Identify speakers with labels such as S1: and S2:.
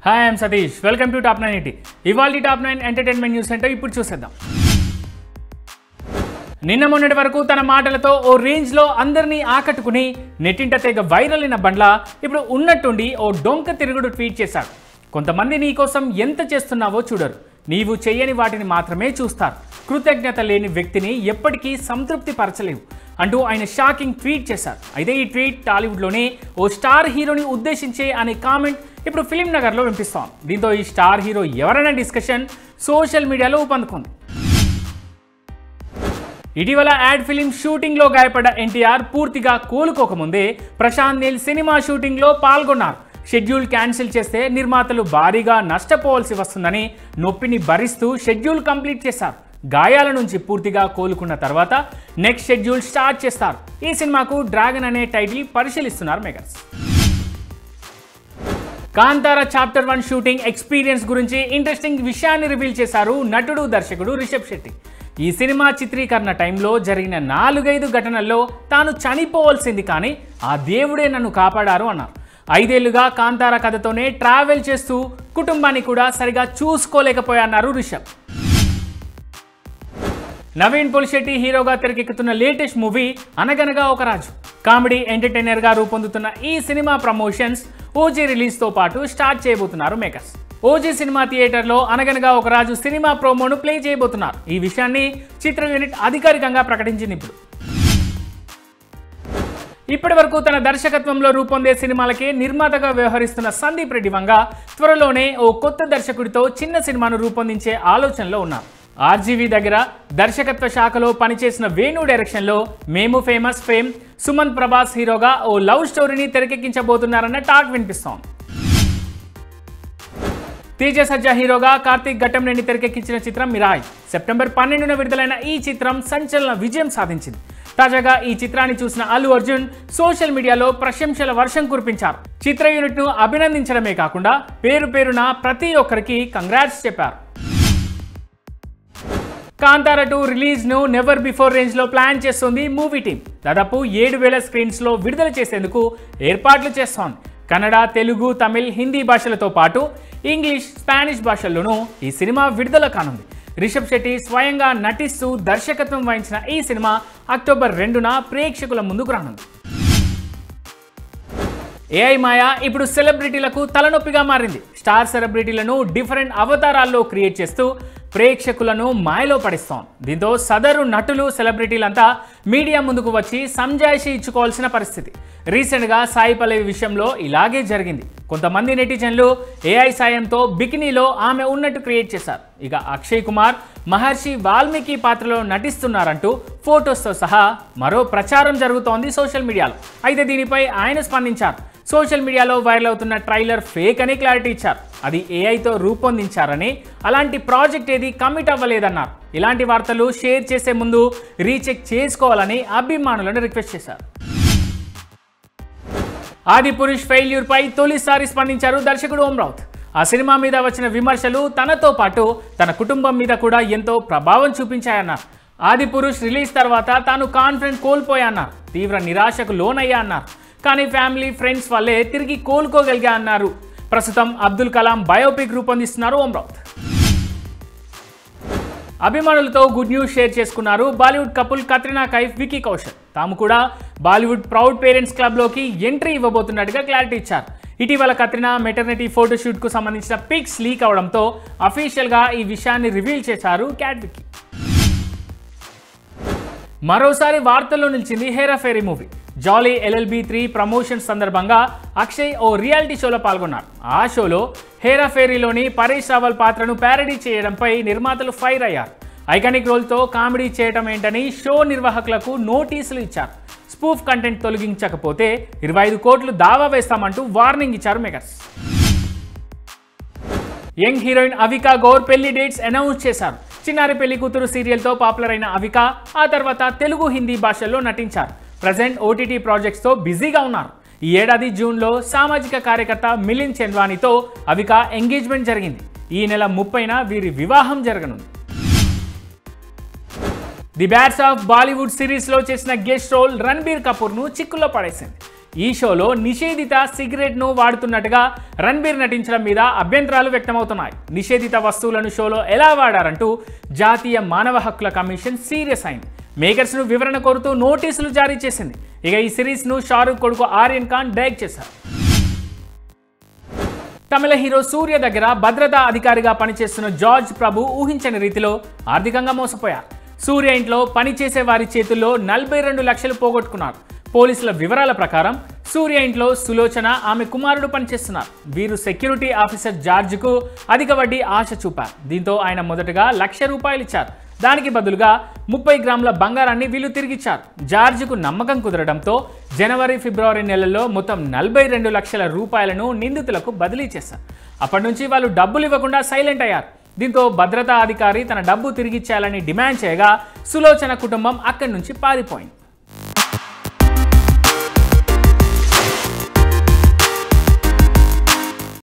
S1: Hi I'm Satish, welcome to top 980. ఇవాళ top 9 entertainment news అంటే ఇప్పుడు చూసేద్దాం. నిన్న మొన్నటి వరకు తన మాటలతో ఓ రేంజ్లో అందరినీ ఆకట్టుకుని నెట్టింట తెగ వైరల్ అయిన బండ్ల ఇప్పుడు ఉన్నట్టుండి ఓ డొంక తిరుగుడు ట్వీట్ చేశాడు. కొంతమంది నీ కోసం ఎంత చేస్తున్నావో చూడరు, నీవు చేయని వాటిని మాత్రమే చూస్తారు, కృతజ్ఞత లేని వ్యక్తిని ఎప్పటికీ సంతృప్తి పరచలేవు అంటూ ఆయన షాకింగ్ ట్వీట్ చేశారు. అయితే ఈ ట్వీట్ టాలీవుడ్లోనే ఓ స్టార్ హీరోని ఉద్దేశించే అనే కామెంట్ ఇప్పుడు ఫిలిం నగర్లో వినిపిస్తాం. దీంతో ఈ స్టార్ హీరో ఎవరైనా డిస్కషన్ సోషల్ మీడియాలో ఊపందుకుంది. ఇటీవల యాడ్ ఫిలిం షూటింగ్లో గాయపడ్డ ఎన్టీఆర్ పూర్తిగా కోలుకోకముందే ప్రశాంత్ నీల్ సినిమా షూటింగ్లో పాల్గొన్నారు. షెడ్యూల్ క్యాన్సిల్ చేస్తే నిర్మాతలు భారీగా నష్టపోవాల్సి వస్తుందని నొప్పిని భరిస్తూ షెడ్యూల్ కంప్లీట్ చేశారు. గాయాల నుంచి పూర్తిగా కోలుకున్న తర్వాత నెక్స్ట్ షెడ్యూల్ స్టార్ట్ చేస్తారు. ఈ సినిమాకు డ్రాగన్ అనే టైటిల్ పరిశీలిస్తున్నారు makers. Kantara chapter 1 shooting experience గురించి ఇంట్రెస్టింగ్ విషయాన్ని రివీల్ చేశారు నటుడు దర్శకుడు రిషబ్ శెట్టి. ఈ సినిమా చిత్రీకరణ టైంలో జరిగిన 4-5 ఘటనల్లో తాను చనిపోవాల్సింది, కానీ ఆ దేవుడే నన్ను కాపాడారు అన్నారు. 5 ఏళ్లుగా కాంతారా కథతోనే ట్రావెల్ చేస్తూ కుటుంబాన్ని కూడా సరిగా చూసుకోలేకపోయన్నారు రిషబ్. నవీన్ పులిశెట్టి హీరోగా తెరకెక్కుతున్న లేటెస్ట్ మూవీ అనగనగా ఒక రాజు. కామెడీ ఎంటర్టైనర్గా రూపొందుతున్న ఈ సినిమా ప్రమోషన్స్ ఓజీ రిలీజ్తో పాటు స్టార్ట్ చేయబోతున్నారు మేకర్స్. ఓజీ సినిమా థియేటర్లో అనగనగా ఒక రాజు సినిమా ప్రోమోను ప్లే చేయబోతున్నారు. ఈ విషయాన్ని చిత్ర యూనిట్ అధికారికంగా ప్రకటించింది. ఇప్పటి వరకు తన దర్శకత్వంలో రూపొందే సినిమాలకే నిర్మాతగా వ్యవహరిస్తున్న సందీప్ రెడ్డి వంగ త్వరలోనే ఓ కొత్త దర్శకుడితో చిన్న సినిమాను రూపొందించే ఆలోచనలో ఉన్నారు. ఆర్జీవీ దగ్గర దర్శకత్వ శాఖలో పనిచేసిన వేణు డైరెక్షన్లో మేము ఫేమస్ ఫేమ్ సుమంత్ ప్రభాస్ హీరోగా ఓ లవ్ స్టోరీని తెరకెక్కించబోతున్నారన్న టాక్ వినిపిస్తోంది. తేజ సజ్జా హీరోగా కార్తీక్ ఘట్టంనేని తెరకెక్కించిన చిత్రం మిరాయ్ సెప్టెంబర్ 12న విడుదలైన ఈ చిత్రం సంచలన విజయం సాధించింది. తాజాగా ఈ చిత్రాన్ని చూసిన అల్లు అర్జున్ సోషల్ మీడియాలో ప్రశంసల వర్షం కురిపించారు. చిత్ర యూనిట్ను అభినందించడమే కాకుండా పేరు పేరున ప్రతి ఒక్కరికి కంగ్రాట్స్ చెప్పారు. కాంతారా 2 రిలీజ్ను నెవర్ బిఫోర్ రేంజ్లో ప్లాన్ చేస్తోంది మూవీ టీం. దాదాపు 7,000 స్క్రీన్స్లో విడుదల చేసేందుకు ఏర్పాట్లు చేస్తోంది. కన్నడ, తెలుగు, తమిళ్, హిందీ భాషలతో పాటు ఇంగ్లీష్, స్పానిష్ భాషల్లోనూ ఈ సినిమా విడుదల కానుంది. రిషబ్ శెట్టి స్వయంగా నటిస్తూ దర్శకత్వం వహించిన ఈ సినిమా అక్టోబర్ 2న ప్రేక్షకుల ముందుకు రానుంది. ఏఐ మాయా ఇప్పుడు సెలబ్రిటీలకు తలనొప్పిగా మారింది. స్టార్ సెలబ్రిటీలను డిఫరెంట్ అవతారాల్లో క్రియేట్ చేస్తూ ప్రేక్షకులను మాయలో పడిస్తోంది. దీంతో సదరు నటులు, సెలబ్రిటీలంతా మీడియా ముందుకు వచ్చి సంజాయిషి ఇచ్చుకోవాల్సిన పరిస్థితి. రీసెంట్గా సాయి పల్లవి విషయంలో ఇలాగే జరిగింది. కొంతమంది నెటిజన్లు ఏఐ సాయంతో బికినీలో ఆమె ఉన్నట్టు క్రియేట్ చేశారు. ఇక అక్షయ్ కుమార్ మహర్షి వాల్మీకి పాత్రలో నటిస్తున్నారంటూ ఫొటోస్తో సహా మరో ప్రచారం జరుగుతోంది సోషల్ మీడియాలో. అయితే దీనిపై ఆయన స్పందించారు. సోషల్ మీడియాలో వైరల్ అవుతున్న ట్రైలర్ ఫేక్ అని క్లారిటీ ఇచ్చారు. అది ఏఐతో రూపొందించారని, అలాంటి ప్రాజెక్ట్ ఏది కమిట్ అవ్వలేదన్నారు. ఇలాంటి వార్తలు షేర్ చేసే ముందు రీచెక్ చేసుకోవాలని అభిమానులను రిక్వెస్ట్ చేశారు. ఆదిపురుష్ ఫెయిల్యూర్పై తొలిసారి స్పందించారు దర్శకుడు ఓం రావుత్. ఆ సినిమా మీద వచ్చిన విమర్శలు తనతో పాటు తన కుటుంబం మీద కూడా ఎంతో ప్రభావం చూపించాయన్నారు. ఆదిపురుష్ రిలీజ్ తర్వాత తాను కాన్ఫిడెన్స్ కోల్పోయా అన్నారు. తీవ్ర నిరాశకు లోనయ్యా అన్నారు. కానీ ఫ్యామిలీ, ఫ్రెండ్స్ వల్లే తిరిగి కోలుకోగలిగా అన్నారు. ప్రస్తుతం అబ్దుల్ కలాం బయోపిక్ రూపొందిస్తున్నారు ఓం రావుత్. అభిమానులతో గుడ్ న్యూస్ షేర్ చేసుకున్నారు బాలీవుడ్ కపుల్ కత్రినా కైఫ్, వికీ కౌశల్. తాము కూడా బాలీవుడ్ ప్రౌడ్ పేరెంట్స్ క్లబ్లోకి ఎంట్రీ ఇవ్వబోతున్నట్టుగా క్లారిటీ ఇచ్చారు. ఇటీవల కత్రినా మెటర్నిటీ ఫోటోషూట్కు సంబంధించిన పిక్స్ లీక్ అవడంతో అఫీషియల్గా ఈ విషయాన్ని రివీల్ చేశారు క్యాట్ వికీ. మరోసారి వార్తల్లో నిలిచింది హేరా ఫేరీ మూవీ. జాలీ LLB 3 ప్రమోషన్ సందర్భంగా అక్షయ్ ఓ రియాలిటీ షోలో పాల్గొన్నారు. ఆ షోలో హేరా ఫేరీలోని పరేష్ రావల్ పాత్రను ప్యారడీ చేయడంపై నిర్మాతలు ఫైర్ అయ్యారు. ఐకానిక్ రోల్తో కామెడీ చేయడం ఏంటని షో నిర్వాహకులకు నోటీసులు ఇచ్చారు. స్పూఫ్ కంటెంట్ తొలగించకపోతే 25 కోట్లు దావా వేస్తామంటూ వార్నింగ్ ఇచ్చారు makers. Young heroine Avika Gaur పెళ్లి డేట్స్ అనౌన్స్ చేశారు. చిన్నారి పెళ్లి కూతురు సీరియల్తో పాపులర్ అయిన అవిక ఆ తర్వాత తెలుగు, హిందీ భాషల్లో నటించారు. ప్రజెంట్ OTT ప్రాజెక్ట్స్తో బిజీగా ఉన్నారు. ఈ ఏడాది జూన్లో సామాజిక కార్యకర్త మిలింద్ చంద్వానీతో అవిక ఎంగేజ్మెంట్ జరిగింది. ఈ నెల 30న వీరి వివాహం జరగనుంది. ది బ్యాట్స్ ఆఫ్ బాలీవుడ్ సిరీస్లో చేసిన గెస్ట్ రోల్ రణబీర్ కపూర్ను చిక్కుల్లో పడేసింది. ఈ షోలో నిషేధిత సిగరెట్ను వాడుతున్నట్టుగా రణబీర్ నటించడం మీద అభ్యంతరాలు వ్యక్తమవుతున్నాయి. నిషేధిత వస్తువులను షోలో ఎలా వాడారంటూ జాతీయ మానవ హక్కుల కమిషన్ సీరియస్ అయింది. మేకర్స్ను వివరణ కోరుతూ నోటీసులు జారీ చేసింది. ఇక ఈ సిరీస్ను షారూక్ కొడుకు ఆర్యన్ ఖాన్ డైరెక్ట్ చేశారు. తమిళ హీరో సూర్య దగ్గర భద్రతా అధికారిగా పనిచేస్తున్న జార్జ్ ప్రభు ఊహించని రీతిలో ఆర్థికంగా మోసపోయారు. సూర్య ఇంట్లో పనిచేసే వారి చేతుల్లో 42 లక్షలు పోగొట్టుకున్నారు. పోలీసుల వివరాల ప్రకారం సూర్య ఇంట్లో సులోచన, ఆమె కుమారుడు పనిచేస్తున్నారు. వీరు సెక్యూరిటీ ఆఫీసర్ జార్జ్కు అధిక వడ్డీ ఆశ చూపారు. దీంతో ఆయన మొదటగా ₹1,00,000 ఇచ్చారు. దానికి బదులుగా 30 గ్రాముల బంగారాన్ని వీళ్ళు తిరిగిచ్చారు. జార్జ్కు నమ్మకం కుదరడంతో జనవరి, ఫిబ్రవరి నెలల్లో మొత్తం 42 లక్షల రూపాయలను నిందితులకు బదిలీ చేశారు. అప్పటి నుంచి వాళ్ళు డబ్బులు ఇవ్వకుండా సైలెంట్ అయ్యారు. దీంతో భద్రతా అధికారి తన డబ్బు తిరిగిచ్చేయాలని డిమాండ్ చేయగా సులోచన కుటుంబం అక్కడి నుంచి పారిపోయింది.